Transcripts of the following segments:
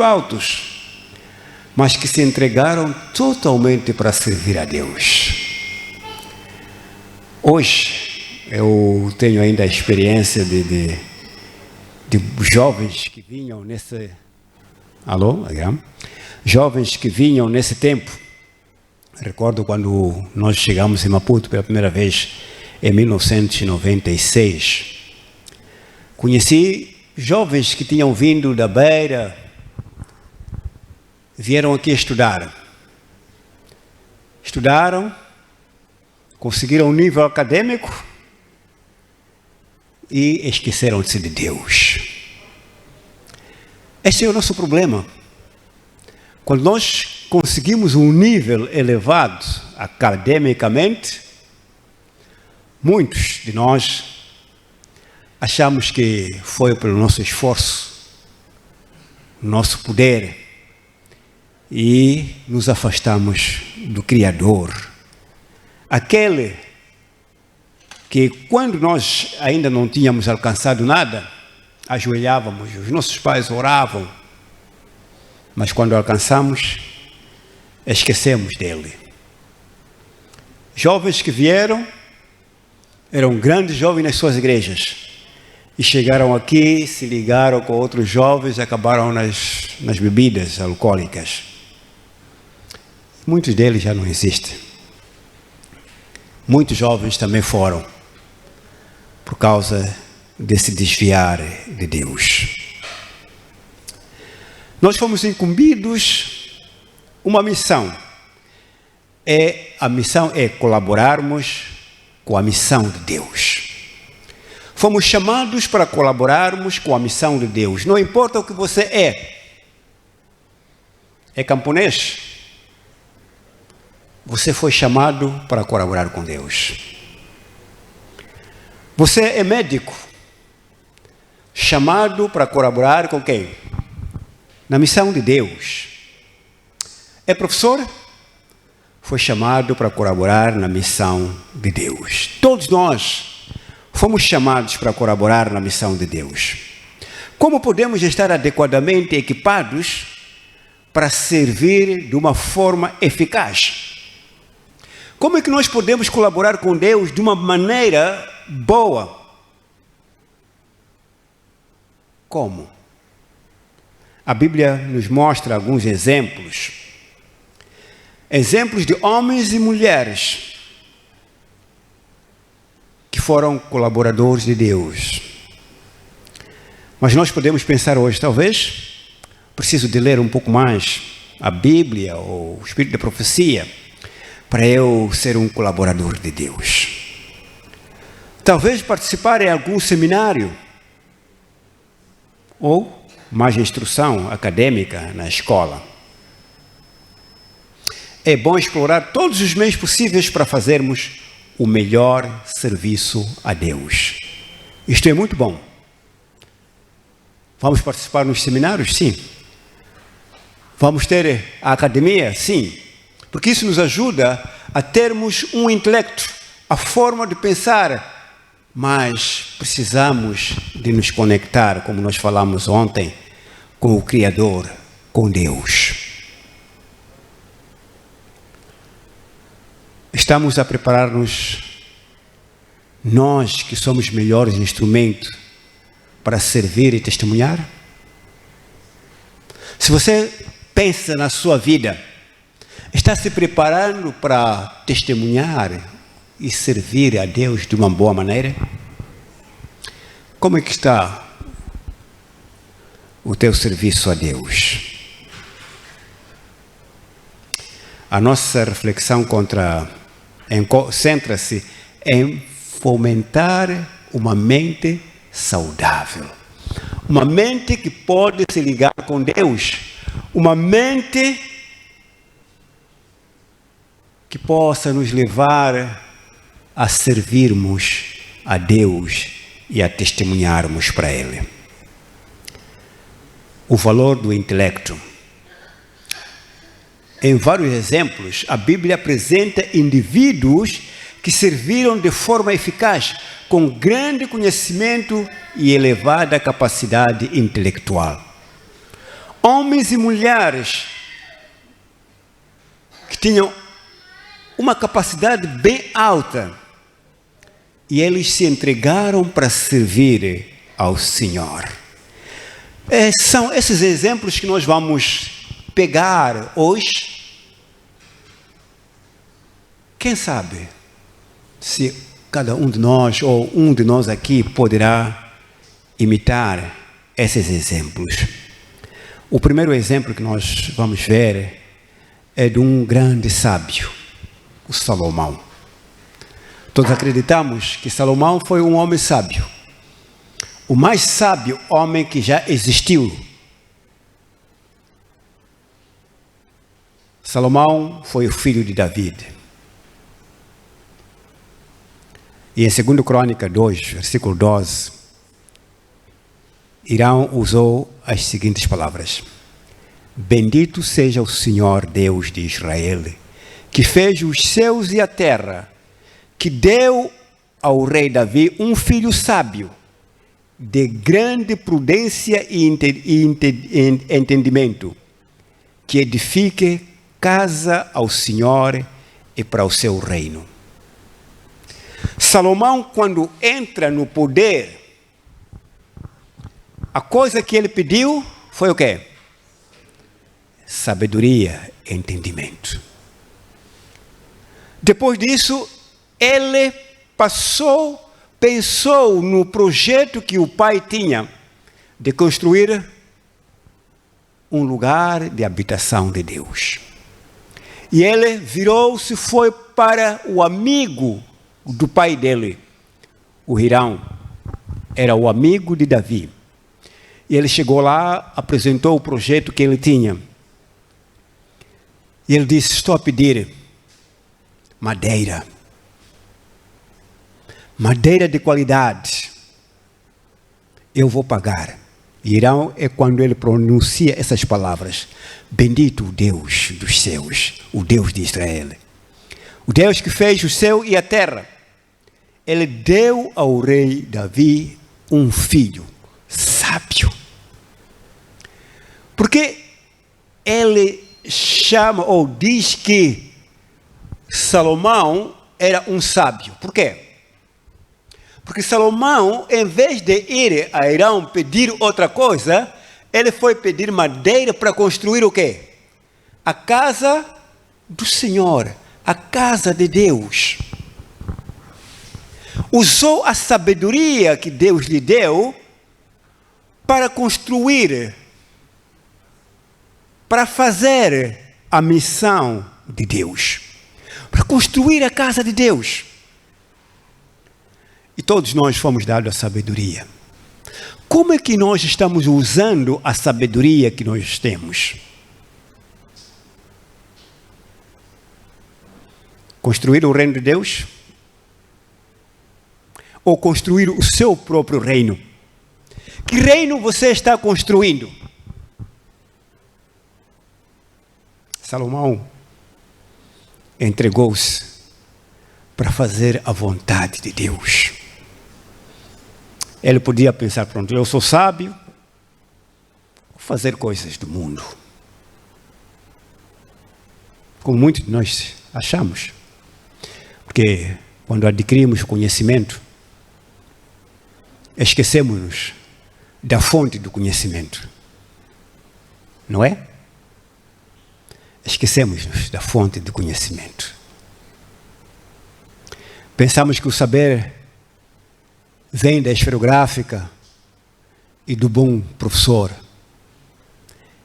altos, mas que se entregaram totalmente para servir a Deus. Hoje, eu tenho ainda a experiência de jovens que vinham nesse... Alô? Jovens que vinham nesse tempo. Recordo quando nós chegamos em Maputo pela primeira vez, em 1996. Conheci jovens que tinham vindo da Beira, vieram aqui estudar. Estudaram, conseguiram um nível acadêmico e esqueceram-se de Deus. Esse é o nosso problema. Quando nós conseguimos um nível elevado academicamente, muitos de nós achamos que foi pelo nosso esforço, nosso poder, e nos afastamos do Criador. Aquele que, quando nós ainda não tínhamos alcançado nada, ajoelhávamos, os nossos pais oravam, mas quando alcançamos, esquecemos dele. Jovens que vieram, eram grandes jovens nas suas igrejas, e chegaram aqui, se ligaram com outros jovens e acabaram nas bebidas alcoólicas. Muitos deles já não existem. Muitos jovens também foram, por causa desse desviar de Deus. Nós fomos incumbidos uma missão. A missão é colaborarmos com a missão de Deus. Fomos chamados para colaborarmos com a missão de Deus. Não importa o que você é. É camponês? Você foi chamado para colaborar com Deus. Você é médico? Chamado para colaborar com quem? Na missão de Deus. É professor? Foi chamado para colaborar na missão de Deus. Todos nós fomos chamados para colaborar na missão de Deus. Como podemos estar adequadamente equipados para servir de uma forma eficaz? Como é que nós podemos colaborar com Deus de uma maneira boa? Como? A Bíblia nos mostra alguns exemplos. Exemplos de homens e mulheres que foram colaboradores de Deus. Mas nós podemos pensar hoje, talvez, preciso de ler um pouco mais a Bíblia ou o Espírito da Profecia para eu ser um colaborador de Deus. Talvez participar em algum seminário ou mais instrução acadêmica na escola. É bom explorar todos os meios possíveis para fazermos o melhor serviço a Deus. Isto é muito bom. Vamos participar nos seminários? Sim. Vamos ter a academia? Sim. Porque isso nos ajuda a termos um intelecto, a forma de pensar, mas precisamos de nos conectar, como nós falamos ontem, com o Criador, com Deus. Estamos a preparar-nos, nós que somos melhores instrumentos para servir e testemunhar? Se você pensa na sua vida, está se preparando para testemunhar e servir a Deus de uma boa maneira? Como é que está o teu serviço a Deus? A nossa reflexão centra-se em fomentar uma mente saudável. Uma mente que pode se ligar com Deus. Uma mente que possa nos levar a servirmos a Deus e a testemunharmos para Ele. O valor do intelecto. Em vários exemplos, a Bíblia apresenta indivíduos que serviram de forma eficaz, com grande conhecimento e elevada capacidade intelectual. Homens e mulheres que tinham uma capacidade bem alta e eles se entregaram para servir ao Senhor. São esses exemplos que nós vamos pegar hoje. Quem sabe se cada um de nós ou um de nós aqui poderá imitar esses exemplos. O primeiro exemplo que nós vamos ver é de um grande sábio, o Salomão. Todos acreditamos que Salomão foi um homem sábio, o mais sábio homem que já existiu. Salomão foi o filho de Davi. E em 2 Crônica 2, versículo 12, Irão usou as seguintes palavras: Bendito seja o Senhor Deus de Israel, que fez os céus e a terra, que deu ao rei Davi um filho sábio, de grande prudência e entendimento, que edifique casa ao Senhor e para o seu reino. Salomão, quando entra no poder, a coisa que ele pediu foi o quê? Sabedoria e entendimento. Depois disso, ele pensou no projeto que o pai tinha de construir um lugar de habitação de Deus. E ele virou-se e foi para o amigo do pai dele, o Hirão. Era o amigo de Davi. E ele chegou lá, apresentou o projeto que ele tinha. E ele disse: estou a pedir madeira de qualidade, eu vou pagar. Irão é quando ele pronuncia essas palavras: bendito o Deus dos céus, o Deus de Israel, o Deus que fez o céu e a terra. Ele deu ao rei Davi um filho sábio. Porque ele chama ou diz que Salomão era um sábio. Por quê? Porque Salomão, em vez de ir a Irão pedir outra coisa, ele foi pedir madeira para construir o quê? A casa do Senhor, a casa de Deus. Usou a sabedoria que Deus lhe deu para construir, para fazer a missão de Deus, para construir a casa de Deus. E todos nós fomos dados a sabedoria. Como é que nós estamos usando a sabedoria que nós temos? Construir o reino de Deus? Ou construir o seu próprio reino? Que reino você está construindo? Salomão entregou-se para fazer a vontade de Deus. Ele podia pensar: pronto, eu sou sábio, vou fazer coisas do mundo. Como muitos de nós achamos. Porque quando adquirimos conhecimento, esquecemos-nos da fonte do conhecimento. Não é? Esquecemos-nos da fonte do conhecimento. Pensamos que o saber vem da esferográfica e do bom professor.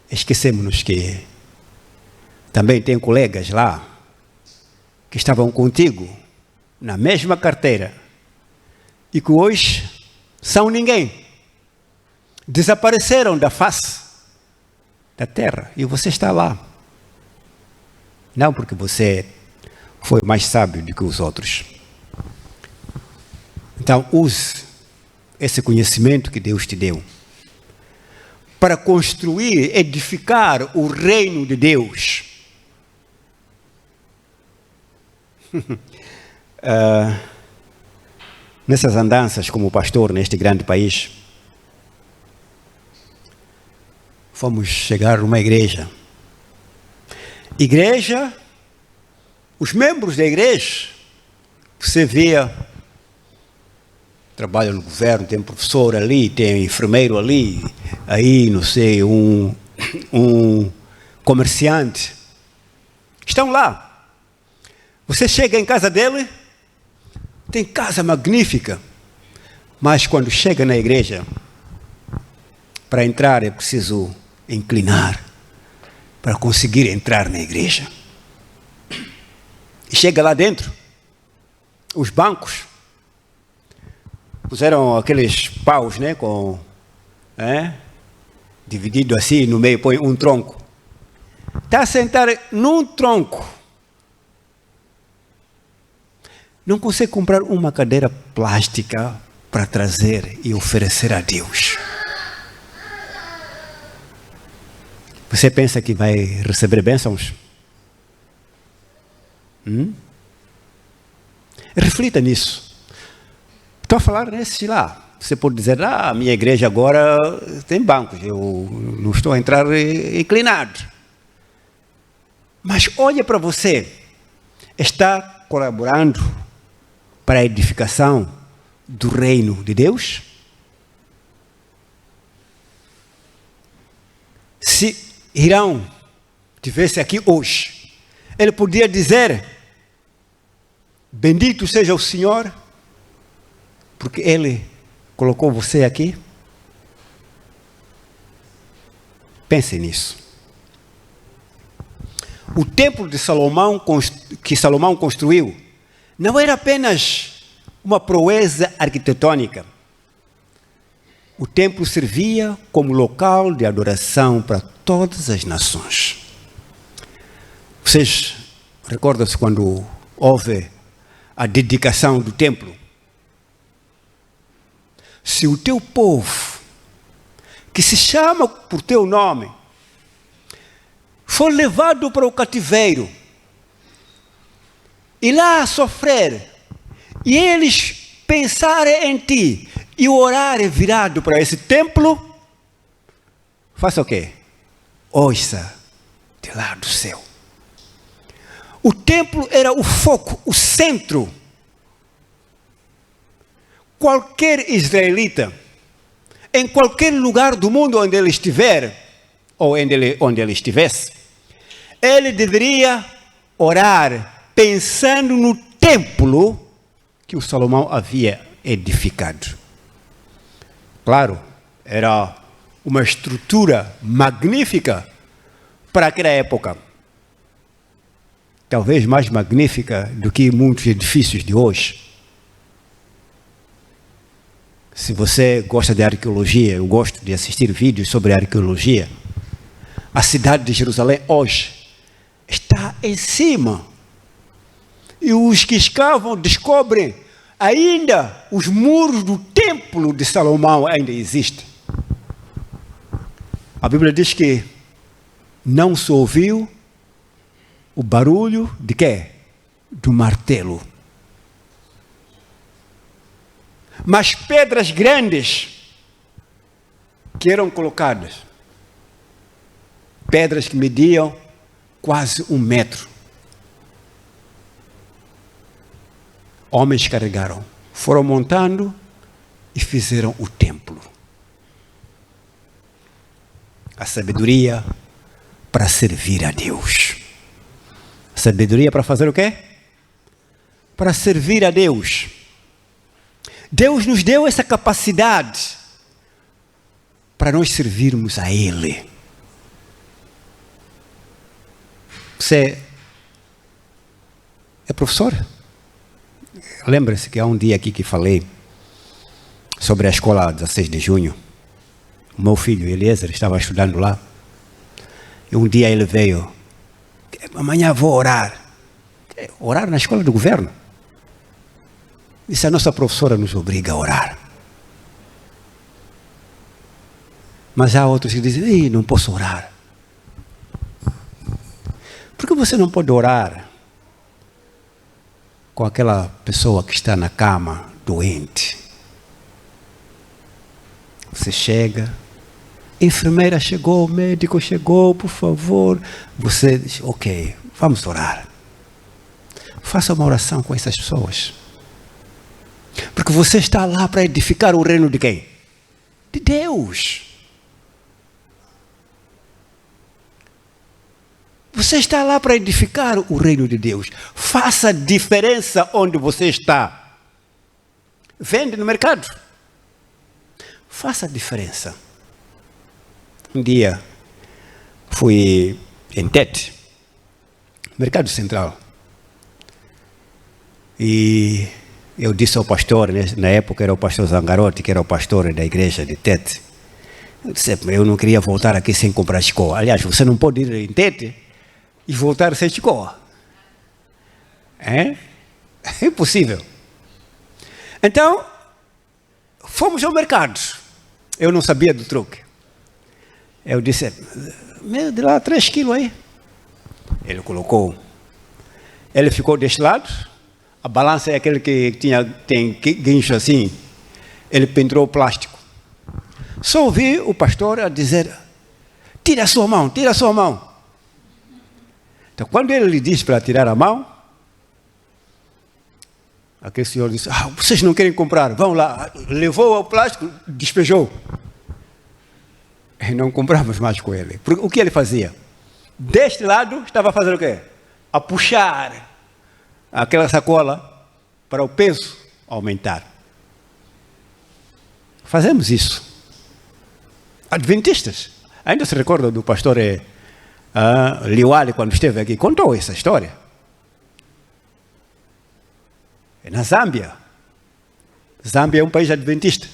Esquecemos-nos que também tem colegas lá que estavam contigo na mesma carteira e que hoje são ninguém. Desapareceram da face da terra e você está lá. Não porque você foi mais sábio do que os outros. Então, use esse conhecimento que Deus te deu para construir, edificar o reino de Deus. Nessas andanças como pastor neste grande país, fomos chegar numa igreja. Igreja, os membros da igreja, você via, trabalha no governo, tem professor ali, tem enfermeiro ali, aí, não sei, um comerciante. Estão lá. Você chega em casa dele, tem casa magnífica, mas quando chega na igreja, para entrar é preciso inclinar para conseguir entrar na igreja. E chega lá dentro, os bancos puseram aqueles paus, né, dividido assim, no meio põe um tronco. Está sentado num tronco. Não consegue comprar uma cadeira plástica para trazer e oferecer a Deus. Você pensa que vai receber bênçãos? Reflita nisso. Estou a falar nesse lá. Você pode dizer, a minha igreja agora tem bancos, eu não estou a entrar inclinado. Mas olha para você, está colaborando para a edificação do reino de Deus? Se Irão estivesse aqui hoje, ele podia dizer, bendito seja o Senhor, porque Ele colocou você aqui. Pense nisso. O templo de Salomão, que Salomão construiu, não era apenas uma proeza arquitetônica. O templo servia como local de adoração para todas as nações. Vocês recordam-se quando houve a dedicação do templo? Se o teu povo, que se chama por teu nome, for levado para o cativeiro e lá sofrer, e eles pensarem em ti e orarem virado para esse templo, faça o quê? Ouça de lá do céu. O templo era o foco, o centro. Qualquer israelita, em qualquer lugar do mundo onde ele estiver, ou onde ele estivesse, ele deveria orar pensando no templo que o Salomão havia edificado. Claro, era uma estrutura magnífica para aquela época. Talvez mais magnífica do que muitos edifícios de hoje. Se você gosta de arqueologia, eu gosto de assistir vídeos sobre arqueologia, a cidade de Jerusalém hoje está em cima. E os que escavam descobrem ainda os muros do templo de Salomão ainda existem. A Bíblia diz que não se ouviu o barulho de quê? Do martelo. Mas pedras grandes que eram colocadas, pedras que mediam quase 1 metro. Homens carregaram, foram montando e fizeram o templo. A sabedoria para servir a Deus. A sabedoria para fazer o quê? Para servir a Deus. Deus nos deu essa capacidade para nós servirmos a Ele. Você é professor? Lembra-se que há um dia aqui que falei sobre a escola 16 de junho. O meu filho, Eliezer, estava estudando lá. E um dia ele veio. Amanhã vou orar. Orar na escola do governo? Disse, a nossa professora nos obriga a orar. Mas há outros que dizem, ei, não posso orar. Por que você não pode orar com aquela pessoa que está na cama, doente? Você chega, Enfermeira chegou, médico chegou, por favor. Você diz, ok, vamos orar. Faça uma oração com essas pessoas. Porque você está lá para edificar o reino de quem? De Deus. Você está lá para edificar o reino de Deus. Faça diferença onde você está. Vende no mercado. Faça diferença. Um dia fui em Tete, Mercado Central. E eu disse ao pastor, né, na época era o pastor Zangarotti, que era o pastor da igreja de Tete. Eu disse, eu não queria voltar aqui sem comprar chicoa. Aliás, você não pode ir em Tete e voltar sem chicoa. É impossível. Então, fomos ao mercado. Eu não sabia do truque. Eu disse, de lá 3 quilos aí. Ele colocou. Ele ficou deste lado. A balança é aquele que tem guincho assim. Ele pendurou o plástico. Só ouvi o pastor a dizer, tira a sua mão, tira a sua mão. Então, quando ele lhe disse para tirar a mão, aquele senhor disse, vocês não querem comprar, vão lá. Levou o plástico, despejou. E não compramos mais com ele. Porque o que ele fazia? Deste lado, estava fazendo o quê? A puxar aquela sacola para o peso aumentar. Fazemos isso. Adventistas. Ainda se recorda do pastor Liwali, quando esteve aqui, contou essa história. É na Zâmbia. Zâmbia é um país adventista.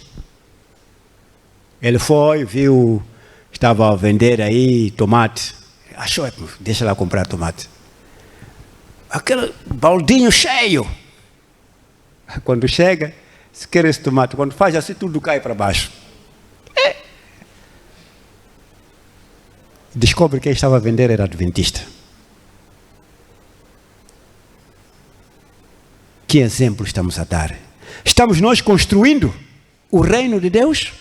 Ele foi, viu, estava a vender aí tomate. Achou, deixa lá comprar tomate. Aquele baldinho cheio. Quando chega, se quer esse tomate, quando faz assim, tudo cai para baixo. Descobre que quem estava a vender era adventista. Que exemplo estamos a dar? Estamos nós construindo o reino de Deus?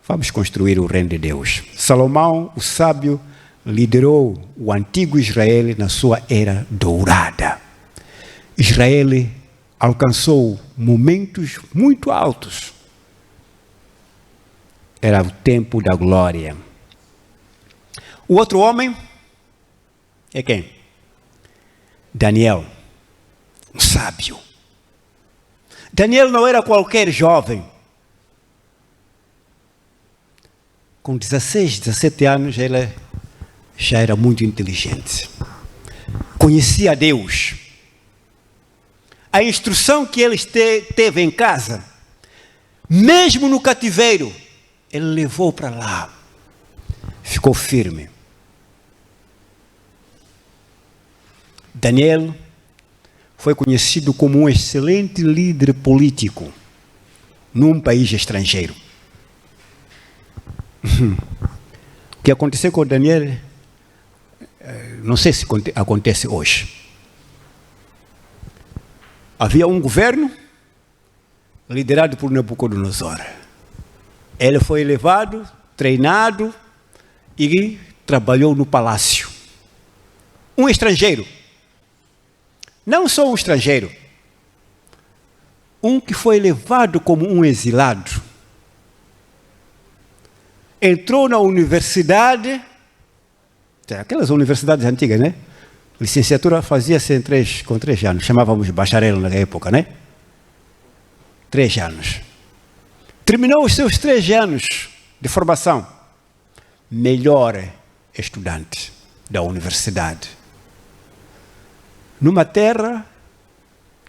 Vamos construir o reino de Deus. Salomão, o sábio, liderou o antigo Israel na sua era dourada. Israel alcançou momentos muito altos. Era o tempo da glória. O outro homem é quem? Daniel, um sábio. Daniel não era qualquer jovem. Com 16, 17 anos, ele já era muito inteligente. Conhecia Deus. A instrução que ele teve em casa, mesmo no cativeiro, ele levou para lá. Ficou firme. Daniel foi conhecido como um excelente líder político num país estrangeiro. O que aconteceu com Daniel, não sei se acontece hoje. Havia um governo liderado por Nabucodonosor. Ele foi levado, treinado e trabalhou no palácio. Um estrangeiro. Não só um estrangeiro. Um que foi levado como um exilado. Entrou na universidade, aquelas universidades antigas, né? Licenciatura fazia-se com 3 anos, chamávamos bacharel na época, né? 3 anos. Terminou os seus 3 anos de formação. Melhor estudante da universidade. Numa terra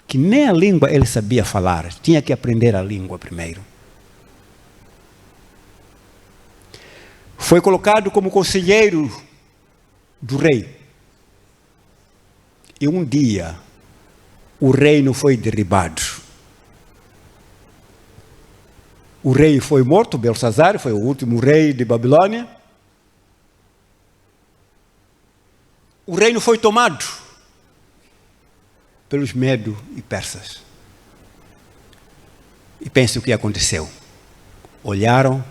que nem a língua ele sabia falar, tinha que aprender a língua primeiro. Foi colocado como conselheiro do rei. E um dia, o reino foi derribado. O rei foi morto, Belsazar, foi o último rei de Babilônia. O reino foi tomado pelos medos e persas. E pense o que aconteceu. olharam,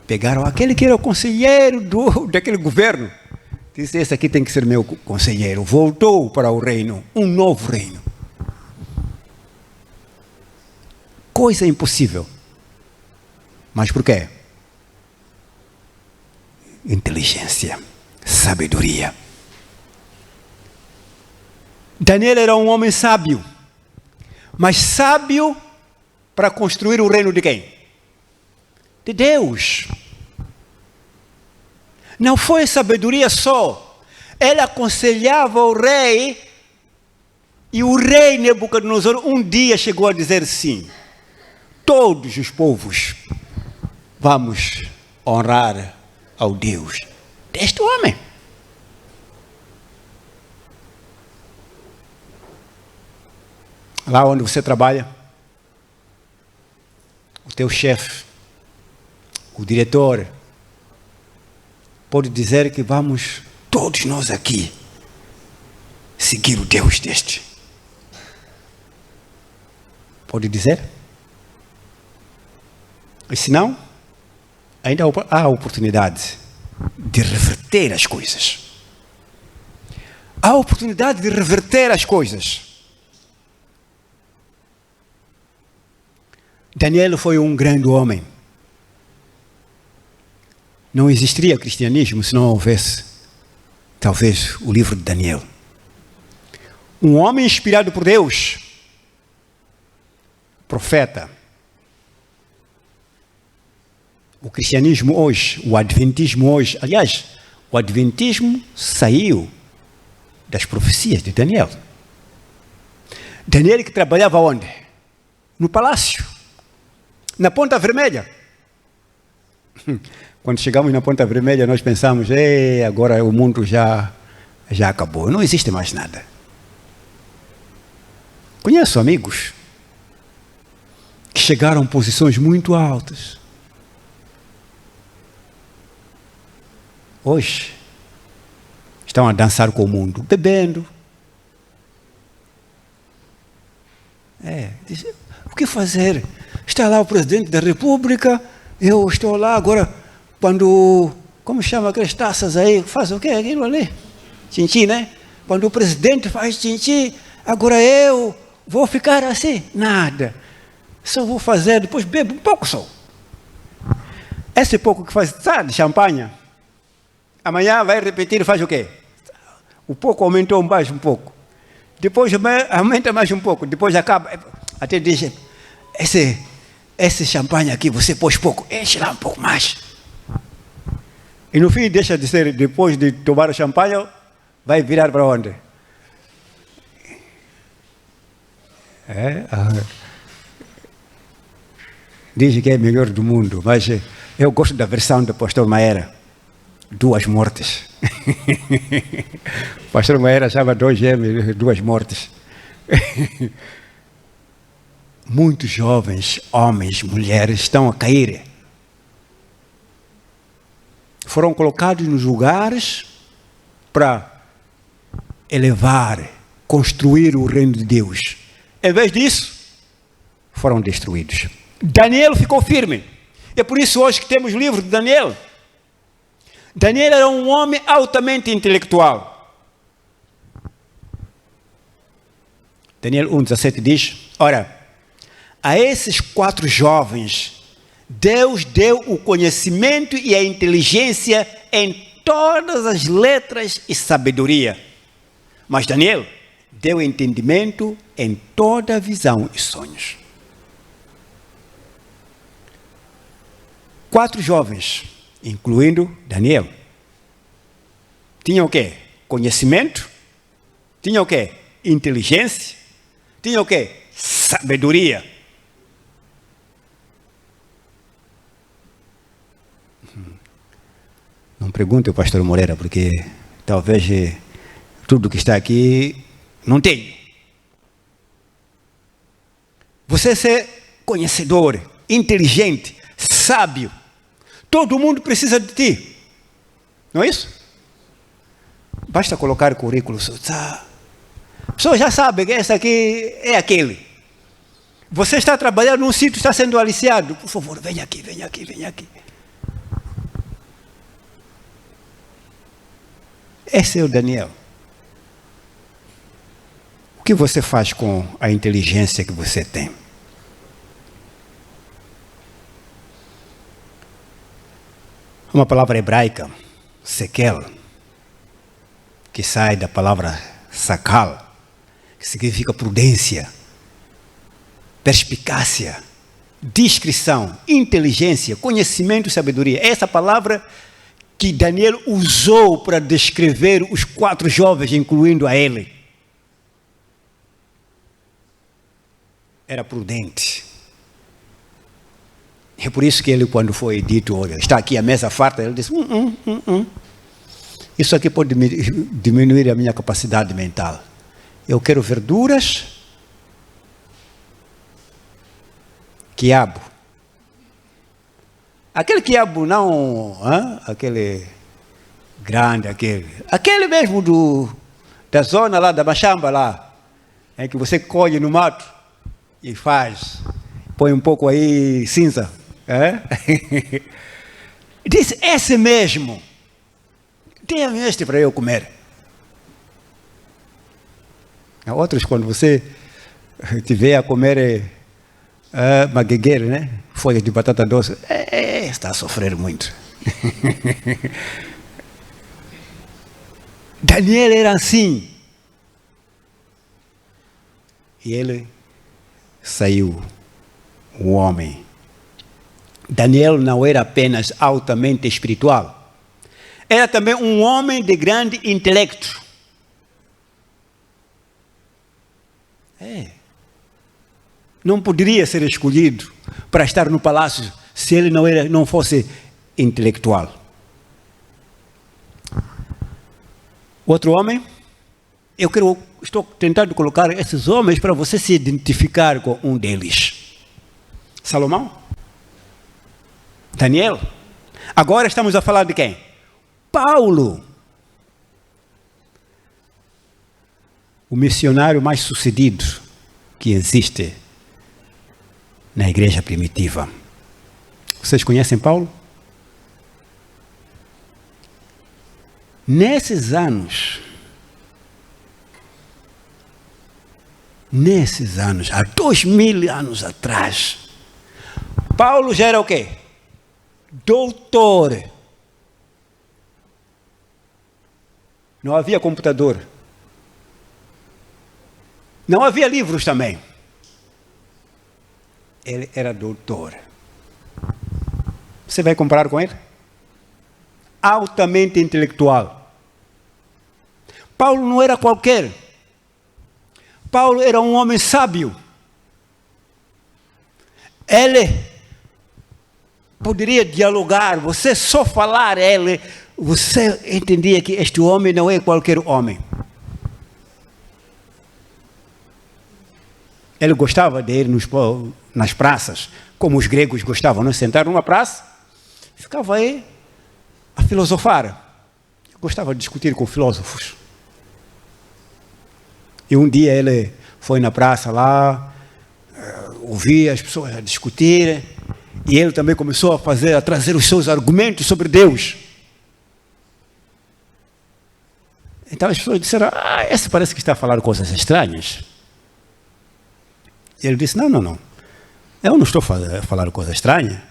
pegaram aquele que era o conselheiro daquele governo. Disse, esse aqui tem que ser meu conselheiro. Voltou para o reino, um novo reino. Coisa impossível. Mas por quê? Inteligência, sabedoria. Daniel era um homem sábio. Mas sábio para construir o reino de quem? De Deus. Não foi sabedoria só. Ele aconselhava o rei, e o rei Nabucodonosor um dia chegou a dizer sim: todos os povos vamos honrar ao Deus deste homem. Lá onde você trabalha, o teu chefe, o diretor, pode dizer que vamos, todos nós aqui, seguir o Deus deste. Pode dizer? E se não, ainda há a oportunidade de reverter as coisas. Há a oportunidade de reverter as coisas. Daniel foi um grande homem. Não existiria cristianismo se não houvesse, talvez, o livro de Daniel. Um homem inspirado por Deus, profeta. O cristianismo hoje, o adventismo hoje, aliás, o adventismo saiu das profecias de Daniel. Daniel que trabalhava onde? No palácio. Na Ponta Vermelha. Quando chegamos na Ponta Vermelha, nós pensamos, agora o mundo já acabou, não existe mais nada. Conheço amigos que chegaram a posições muito altas. Hoje, estão a dançar com o mundo, bebendo. O que fazer? Está lá o presidente da República, eu estou lá agora, quando, como chama aquelas taças aí, faz o quê aquilo ali? Tchim-tchim, né? Quando o presidente faz tchim-tchim, agora eu vou ficar assim? Nada. Só vou fazer, depois bebo um pouco só. Esse pouco que faz, sabe, de champanhe, amanhã vai repetir e faz o quê? O pouco aumentou mais um pouco. Depois aumenta mais um pouco, depois acaba, até diz, esse champanhe aqui, você pôs pouco, enche lá um pouco mais. E no fim deixa de ser, depois de tomar o champanhe, vai virar para onde? Diz que é o melhor do mundo, mas eu gosto da versão do pastor Maera. 2 mortes. O pastor Maera chama 2 gêmeos, 2 mortes. Muitos jovens, homens, mulheres, estão a cair. Foram colocados nos lugares para elevar, construir o reino de Deus. Em vez disso, foram destruídos. Daniel ficou firme. É por isso hoje que temos o livro de Daniel. Daniel era um homem altamente intelectual. Daniel 1,17 diz, ora, a esses 4 jovens, Deus deu o conhecimento e a inteligência em todas as letras e sabedoria. Mas Daniel deu entendimento em toda a visão e sonhos. 4 jovens, incluindo Daniel, tinham o quê? Conhecimento, tinham o quê? Inteligência, tinham o quê? Sabedoria. Não pergunte ao pastor Moreira, porque talvez tudo que está aqui não tem. Você ser conhecedor, inteligente, sábio, todo mundo precisa de ti. Não é isso? Basta colocar currículo. A pessoa já sabe que esse aqui é aquele. Você está trabalhando num sítio, está sendo aliciado. Por favor, venha aqui, venha aqui, venha aqui. Esse é o Daniel. O que você faz com a inteligência que você tem? Uma palavra hebraica, sekel, que sai da palavra sakal, que significa prudência, perspicácia, discrição, inteligência, conhecimento e sabedoria. Essa palavra que Daniel usou para descrever os 4 jovens, incluindo a ele. Era prudente. É por isso que ele, quando foi dito, olha, está aqui a mesa farta, ele disse, isso aqui pode diminuir a minha capacidade mental. Eu quero verduras, quiabo. Aquele quiabo não, aquele grande, aquele mesmo da zona lá, da Machamba lá, que você colhe no mato e faz, põe um pouco aí cinza. Disse, esse mesmo, dê-me este para eu comer. Há outros, quando você tiver a comer maguegueiro, né? Folhas de batata doce, está a sofrer muito. Daniel era assim. E ele saiu, o homem. Daniel não era apenas altamente espiritual, era também um homem de grande intelecto. Não poderia ser escolhido para estar no palácio se ele não fosse intelectual. Outro homem, estou tentando colocar esses homens para você se identificar com um deles. Salomão? Daniel? Agora estamos a falar de quem? Paulo. O missionário mais sucedido que existe na igreja primitiva. Vocês conhecem Paulo? Nesses anos, há 2000 anos atrás, Paulo já era o quê? Doutor. Não havia computador. Não havia livros também. Ele era doutor. Você vai comparar com ele? Altamente intelectual. Paulo não era qualquer. Paulo era um homem sábio. Ele poderia dialogar, você só falar ele, você entendia que este homem não é qualquer homem. Ele gostava de ir nas praças, como os gregos gostavam, não? Sentar numa praça, ficava aí a filosofar. Gostava de discutir com filósofos. E um dia ele foi na praça lá, ouvia as pessoas a discutirem, e ele também começou a trazer os seus argumentos sobre Deus. Então as pessoas disseram, esse parece que está a falar coisas estranhas. E ele disse, não. Eu não estou a falar coisa estranha.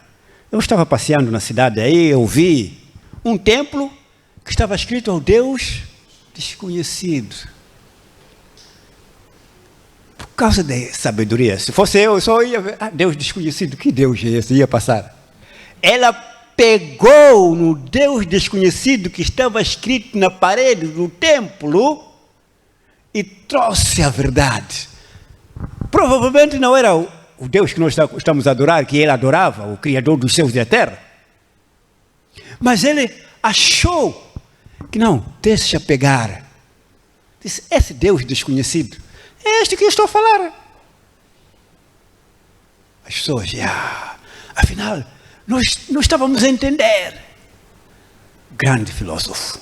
Eu estava passeando na cidade aí, eu vi um templo que estava escrito ao Deus desconhecido. Por causa da sabedoria. Se fosse eu só ia ver, Deus desconhecido, que Deus é esse? Ia passar. Ela pegou no Deus desconhecido que estava escrito na parede do templo e trouxe a verdade. Provavelmente não era o Deus que nós estamos a adorar, que ele adorava, o Criador dos céus e da terra. Mas ele achou que não, deixa pegar. Disse, esse Deus desconhecido, é este que eu estou a falar. As pessoas, afinal, nós não estávamos a entender. Grande filósofo,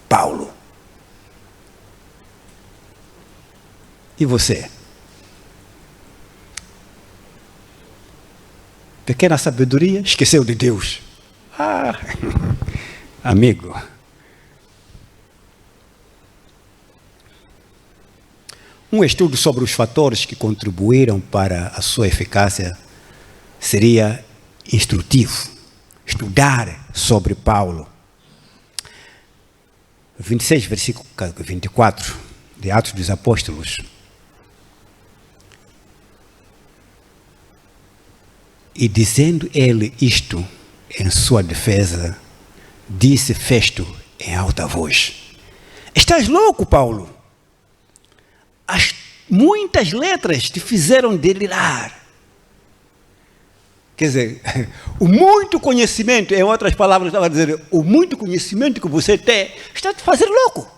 Paulo. E você? pequena sabedoria, esqueceu de Deus. Amigo. Um estudo sobre os fatores que contribuíram para a sua eficácia seria instrutivo. Estudar sobre Paulo. 26, versículo 24 de Atos dos Apóstolos. E dizendo ele isto em sua defesa, disse Festo em alta voz: estás louco, Paulo? Muitas letras te fizeram delirar. Quer dizer, o muito conhecimento, em outras palavras, estava a dizer, o muito conhecimento que você tem está te fazendo louco.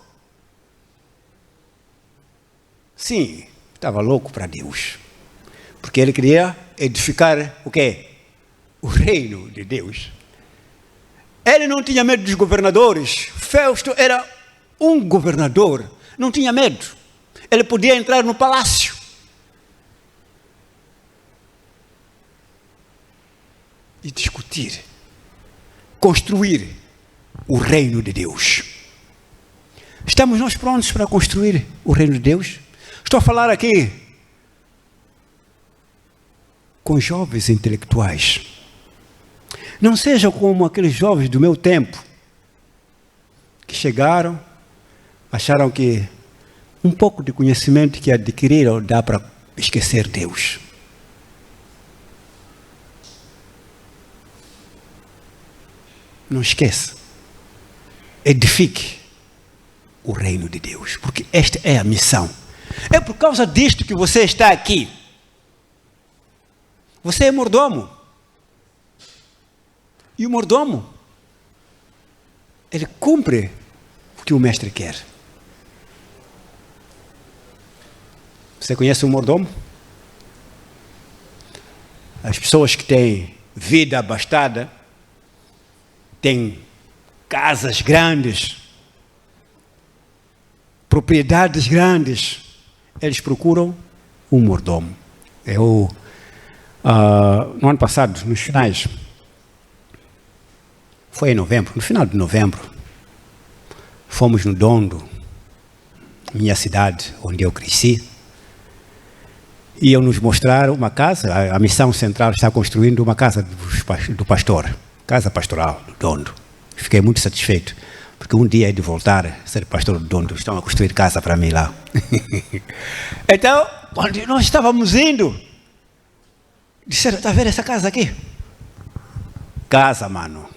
Sim, estava louco para Deus. Porque ele queria edificar o quê? O reino de Deus. Ele não tinha medo dos governadores. Festo era um governador, não tinha medo. Ele podia entrar no palácio. E discutir, construir o reino de Deus. Estamos nós prontos para construir o reino de Deus? Estou a falar aqui com jovens intelectuais. Não sejam como aqueles jovens do meu tempo, que chegaram, acharam que um pouco de conhecimento que adquiriram dá para esquecer Deus. Não esqueça. Edifique o reino de Deus, porque esta é a missão. É por causa disto que você está aqui. Você é mordomo. E o mordomo, ele cumpre o que o mestre quer. Você conhece um mordomo? As pessoas que têm vida abastada, têm casas grandes, propriedades grandes, eles procuram um mordomo. Eu, no ano passado, nos finais, foi em novembro, no final de novembro, fomos no Dondo, minha cidade, onde eu cresci, e iam nos mostrar uma casa. A missão central está construindo uma casa do pastor, casa pastoral do Dondo. Fiquei muito satisfeito, porque um dia é de voltar a ser pastor do Dondo, estão a construir casa para mim lá. Então, quando nós estávamos indo, disseram, está vendo essa casa aqui? Casa, mano.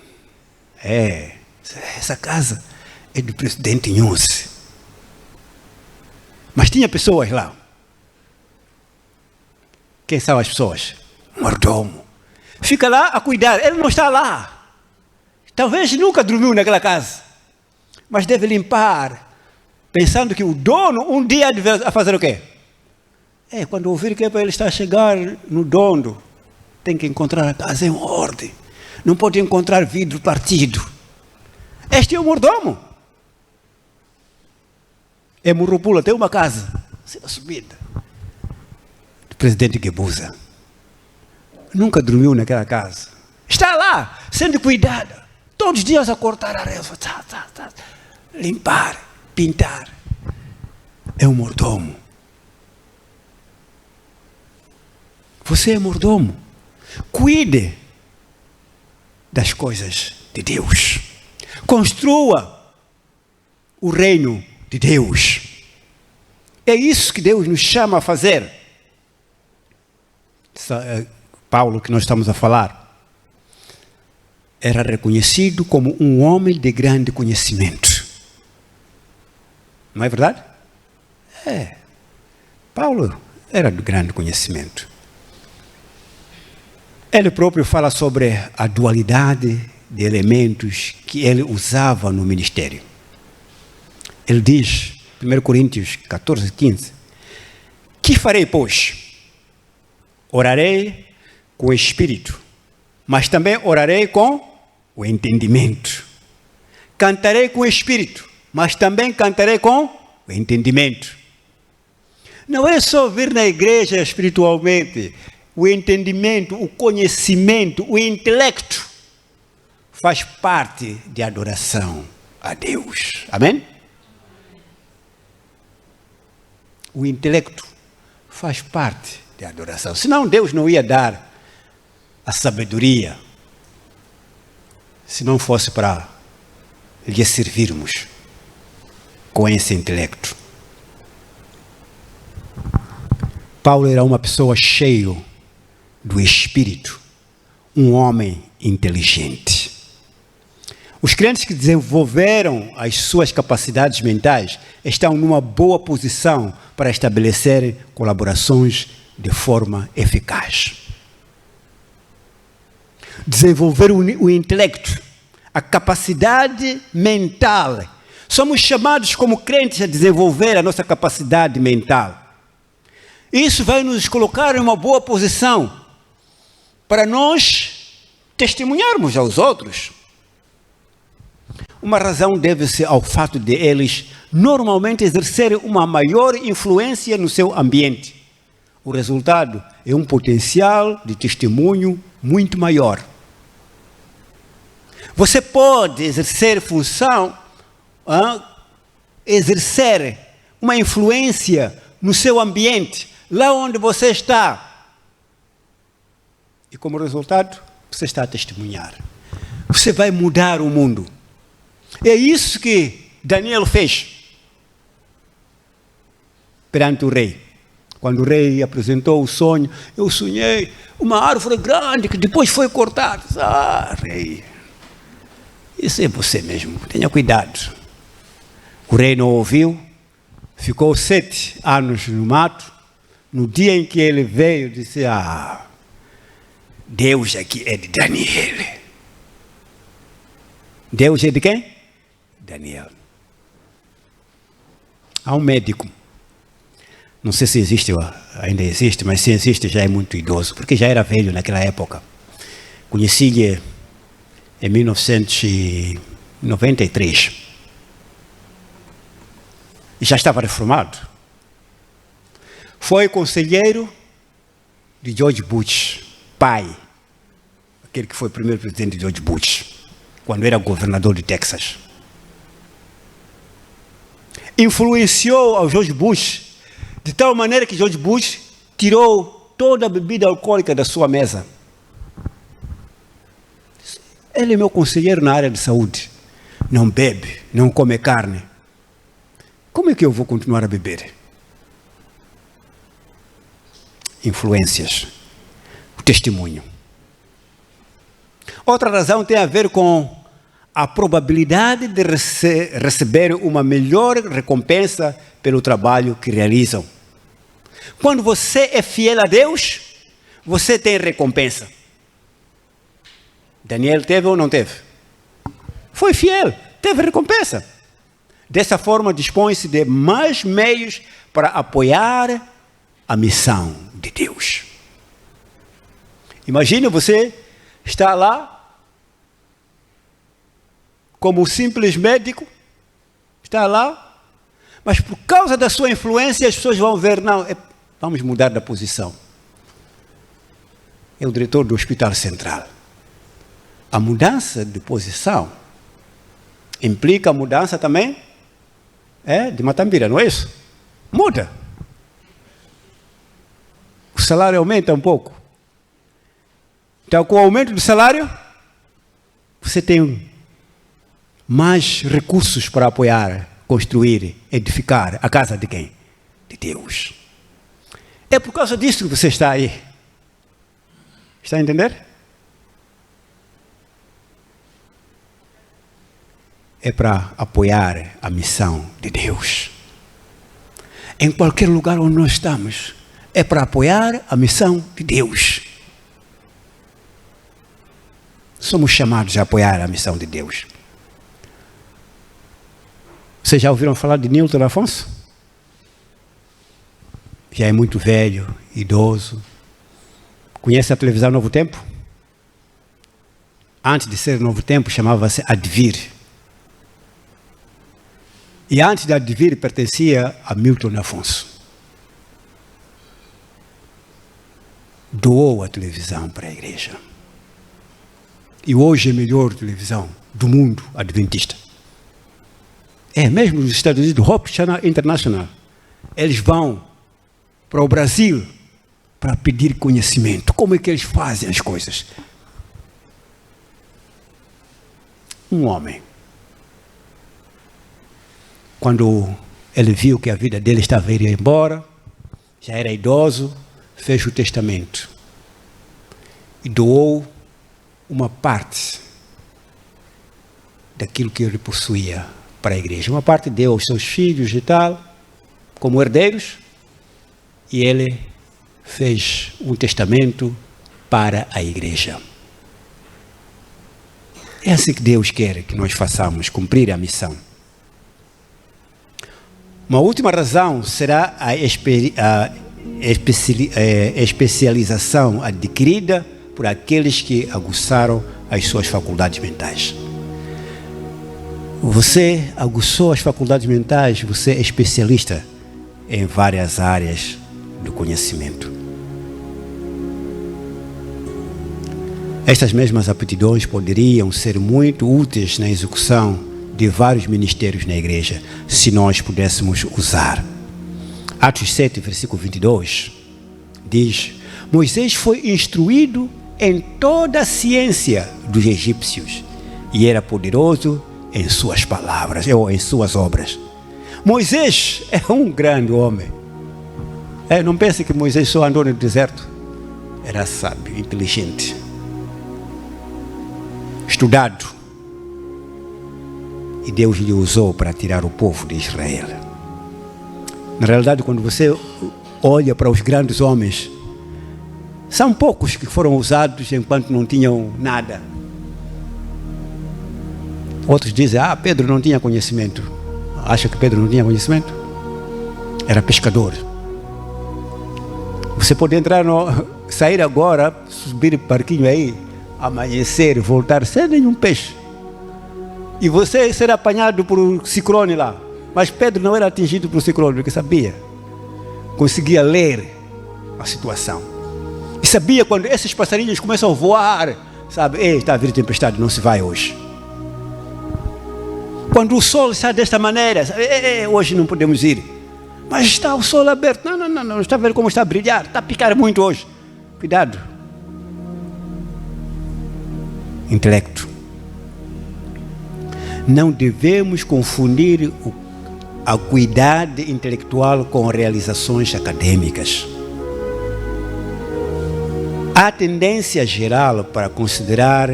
Essa casa é do presidente Inhouse. Mas tinha pessoas lá. Quem são as pessoas? Mordomo. Fica lá a cuidar, ele não está lá. Talvez nunca dormiu naquela casa. Mas deve limpar, pensando que o dono um dia deve fazer o quê? Quando ouvir que é para ele estar a chegar no Dondo, tem que encontrar a casa em ordem. Não pode encontrar vidro partido. Este é o mordomo. Em Murupula tem uma casa, a subida. O presidente Guebuza nunca dormiu naquela casa. Está lá, sendo cuidada. Todos os dias a cortar a relva, limpar, pintar. É um mordomo. Você é mordomo. Cuide das coisas de Deus. Construa o reino de Deus. É isso que Deus nos chama a fazer. Paulo, que nós estamos a falar, era reconhecido como um homem de grande conhecimento. Não é verdade? Paulo era de grande conhecimento. Ele próprio fala sobre a dualidade de elementos que ele usava no ministério. Ele diz, 1 Coríntios 14, 15, que farei, pois? Orarei com o espírito, mas também orarei com o entendimento. Cantarei com o espírito, mas também cantarei com o entendimento. Não é só vir na igreja espiritualmente, o entendimento, o conhecimento, o intelecto faz parte de adoração a Deus. Amém? O intelecto faz parte de adoração. Senão Deus não ia dar a sabedoria se não fosse para lhe servirmos com esse intelecto. Paulo era uma pessoa cheia do Espírito, um homem inteligente. Os crentes que desenvolveram as suas capacidades mentais estão numa boa posição para estabelecer colaborações de forma eficaz. Desenvolver o intelecto, a capacidade mental. Somos chamados como crentes a desenvolver a nossa capacidade mental. Isso vai nos colocar em uma boa posição para nós testemunharmos aos outros. Uma razão deve-se ao fato de eles normalmente exercerem uma maior influência no seu ambiente. O resultado é um potencial de testemunho muito maior. Você pode exercer exercer uma influência no seu ambiente, lá onde você está. E como resultado, você está a testemunhar. Você vai mudar o mundo. É isso que Daniel fez perante o rei. Quando o rei apresentou o sonho, eu sonhei uma árvore grande que depois foi cortada. Ah, rei, isso é você mesmo, tenha cuidado. O rei não ouviu, ficou 7 anos no mato. No dia em que ele veio, disse, Deus aqui é de Daniel. Deus é de quem? Daniel. Há um médico, não sei se existe, ainda existe, mas se existe já é muito idoso, porque já era velho naquela época. Conheci-lhe em 1993. E já estava reformado. Foi conselheiro de George Bush, pai, aquele que foi o primeiro presidente de George Bush, quando era governador de Texas. Influenciou ao George Bush de tal maneira que George Bush tirou toda a bebida alcoólica da sua mesa. Ele é meu conselheiro na área de saúde. Não bebe, não come carne. Como é que eu vou continuar a beber? Influências. O testemunho. Outra razão tem a ver com a probabilidade de receber uma melhor recompensa pelo trabalho que realizam. Quando você é fiel a Deus, você tem recompensa. Daniel teve ou não teve? Foi fiel, teve recompensa. Dessa forma, dispõe-se de mais meios para apoiar a missão de Deus. Imagine você estar lá como simples médico, está lá, mas por causa da sua influência as pessoas vão ver, não, vamos mudar da posição. É o diretor do Hospital Central. A mudança de posição implica a mudança também de Matambira, não é isso? Muda. O salário aumenta um pouco. Então, com o aumento do salário, você tem mais recursos para apoiar, construir, edificar a casa de quem? De Deus. É por causa disso que você está aí. Está a entender? É para apoiar a missão de Deus. Em qualquer lugar onde nós estamos, é para apoiar a missão de Deus. Somos chamados a apoiar a missão de Deus. Vocês já ouviram falar de Newton Afonso? Já é muito velho, idoso. Conhece a televisão Novo Tempo? Antes de ser Novo Tempo, chamava-se Advir. E antes de Advir, pertencia a Milton Afonso. doou a televisão para a igreja. E hoje é a melhor televisão do mundo adventista. Mesmo nos Estados Unidos, Hope Channel International, eles vão para o Brasil para pedir conhecimento. Como é que eles fazem as coisas? Um homem, quando ele viu que a vida dele estava indo embora, já era idoso, fez o testamento e doou uma parte daquilo que ele possuía para a igreja. Uma parte deu aos seus filhos e tal, como herdeiros, e ele fez um testamento para a igreja. É assim que Deus quer que nós façamos, cumprir a missão. Uma última razão será a especialização adquirida por aqueles que aguçaram as suas faculdades mentais. Você aguçou as faculdades mentais, você é especialista em várias áreas do conhecimento. Estas mesmas aptidões poderiam ser muito úteis na execução de vários ministérios na igreja, se nós pudéssemos usar. Atos 7, versículo 22, diz: Moisés foi instruído em toda a ciência dos egípcios e era poderoso em suas palavras, ou em suas obras. Moisés é um grande homem. Não pense que Moisés só andou no deserto. Era sábio, inteligente, estudado. E Deus lhe usou para tirar o povo de Israel. Na realidade, quando você olha para os grandes homens, são poucos que foram usados enquanto não tinham nada. Outros dizem, Pedro não tinha conhecimento. Acha que Pedro não tinha conhecimento? Era pescador. Você pode sair agora, subir barquinho aí, amanhecer, voltar sem nenhum peixe. E você ser apanhado por um ciclone lá. Mas Pedro não era atingido por um ciclone, porque sabia. Conseguia ler a situação. E sabia quando esses passarinhos começam a voar, sabe? Está a vir tempestade, não se vai hoje. Quando o sol está desta maneira, hoje não podemos ir. Mas está o sol aberto. Não, está vendo como está a brilhar. Está a picar muito hoje. Cuidado. Intelecto. Não devemos confundir a acuidade intelectual com realizações acadêmicas. Há tendência geral para considerar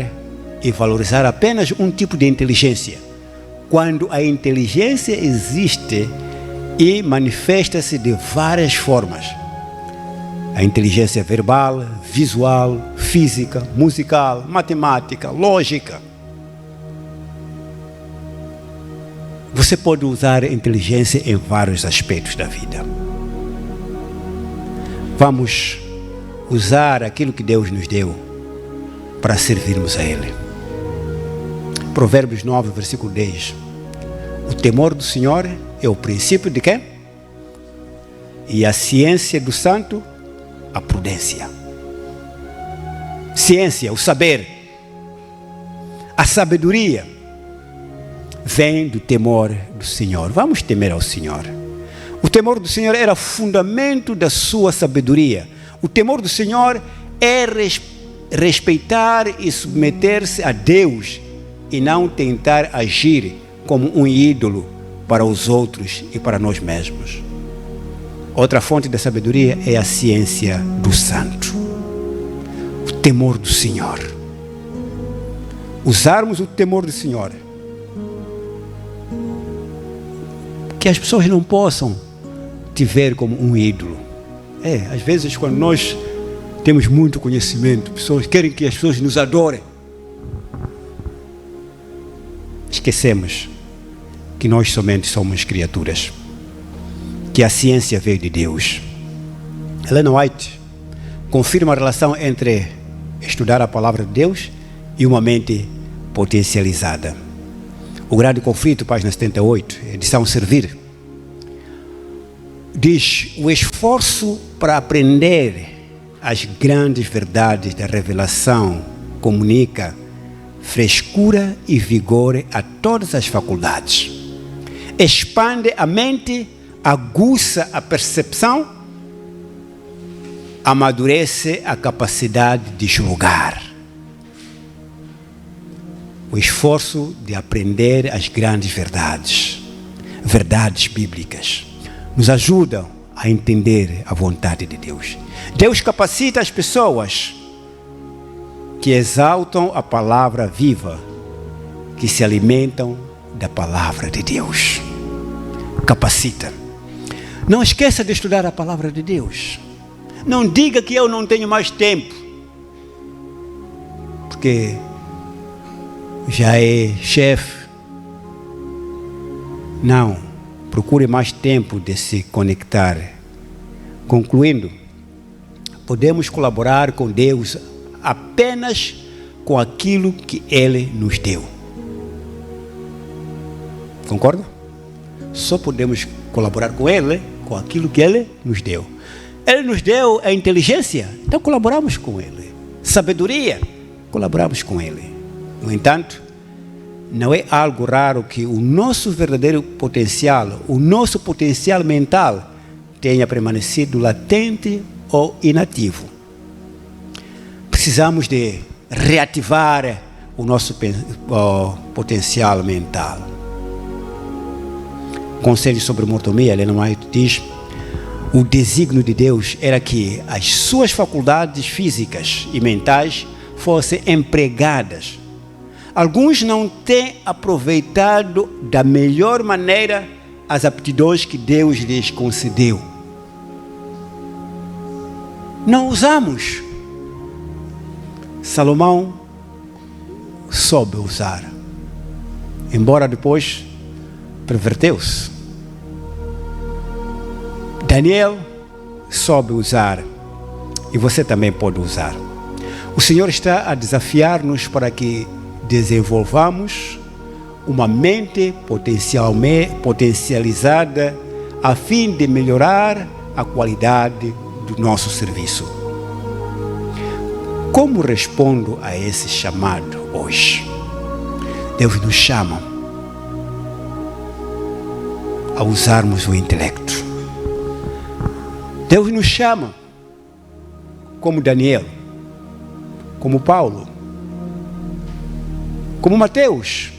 e valorizar apenas um tipo de inteligência, quando a inteligência existe e manifesta-se de várias formas. A inteligência verbal, visual, física, musical, matemática, lógica. Você pode usar a inteligência em vários aspectos da vida. Vamos usar aquilo que Deus nos deu para servirmos a Ele. Provérbios 9, versículo 10. O temor do Senhor é o princípio de quê? E a ciência do santo, a prudência. Ciência, o saber. A sabedoria vem do temor do Senhor. Vamos temer ao Senhor. O temor do Senhor era fundamento da sua sabedoria. O temor do Senhor é respeitar e submeter-se a Deus e não tentar agir como um ídolo para os outros e para nós mesmos. Outra fonte da sabedoria é a ciência do santo. O temor do Senhor. Usarmos o temor do Senhor. Que as pessoas não possam te ver como um ídolo. Às vezes quando nós temos muito conhecimento, pessoas querem que as pessoas nos adorem. Esquecemos que nós somente somos criaturas, que a ciência veio de Deus. Ellen White confirma a relação entre estudar a palavra de Deus e uma mente potencializada. O Grande Conflito, página 78, edição Servir, diz: o esforço para aprender as grandes verdades da revelação comunica frescura e vigor a todas as faculdades. Expande a mente, aguça a percepção, amadurece a capacidade de julgar. O esforço de aprender as grandes verdades bíblicas, nos ajuda a entender a vontade de Deus. Deus capacita as pessoas que exaltam a palavra viva, que se alimentam da palavra de Deus. Capacita. Não esqueça de estudar a palavra de Deus. Não diga que eu não tenho mais tempo, porque já é chefe. Não, procure mais tempo de se conectar. Concluindo, podemos colaborar com Deus apenas com aquilo que Ele nos deu. Concorda? Só podemos colaborar com Ele com aquilo que Ele nos deu. Ele nos deu a inteligência, então colaboramos com Ele. Sabedoria, colaboramos com Ele. No entanto, não é algo raro que o nosso verdadeiro potencial, o nosso potencial mental, tenha permanecido latente ou inativo. Precisamos de reativar o nosso potencial mental. Conselho sobre mordomia, Ellen White diz: o desígnio de Deus era que as suas faculdades físicas e mentais fossem empregadas. Alguns não têm aproveitado da melhor maneira as aptidões que Deus lhes concedeu. Não usamos. Salomão soube usar, embora depois perverteu-se. Daniel soube usar, e você também pode usar. O Senhor está a desafiar-nos para que desenvolvamos uma mente potencializada a fim de melhorar a qualidade do nosso serviço. Como respondo a esse chamado hoje? Deus nos chama a usarmos o intelecto. Deus nos chama, como Daniel, como Paulo, como Mateus,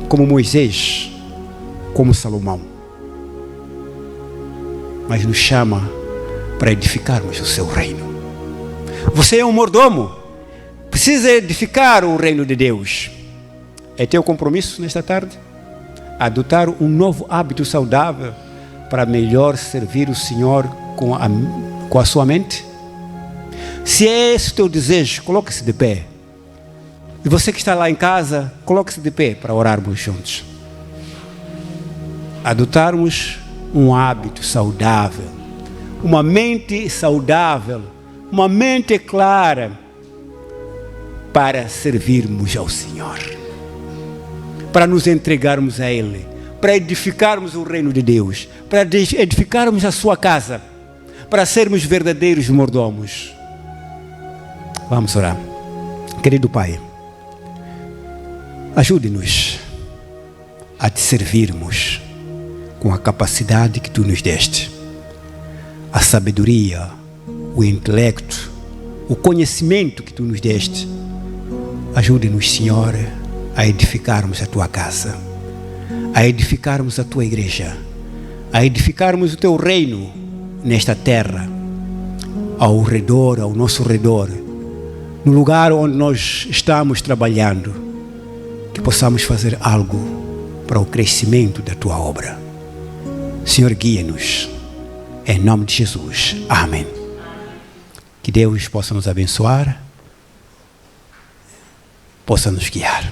como Moisés, como Salomão. Mas nos chama para edificarmos o seu reino. Você é um mordomo, precisa edificar o reino de Deus. É teu compromisso nesta tarde adotar um novo hábito saudável para melhor servir o Senhor com a sua mente? Se é esse o teu desejo, coloque-se de pé. E você que está lá em casa, coloque-se de pé para orarmos juntos. Adotarmos um hábito saudável, uma mente saudável, uma mente clara para servirmos ao Senhor, para nos entregarmos a Ele, para edificarmos o reino de Deus, para edificarmos a sua casa, para sermos verdadeiros mordomos. Vamos orar. Querido Pai, ajude-nos a te servirmos com a capacidade que Tu nos deste, a sabedoria, o intelecto, o conhecimento que Tu nos deste. Ajude-nos, Senhor, a edificarmos a Tua casa, a edificarmos a Tua igreja, a edificarmos o Teu reino nesta terra, ao redor, ao nosso redor, no lugar onde nós estamos trabalhando, que possamos fazer algo para o crescimento da Tua obra. Senhor, guia-nos, em nome de Jesus. Amém. Que Deus possa nos abençoar, possa nos guiar.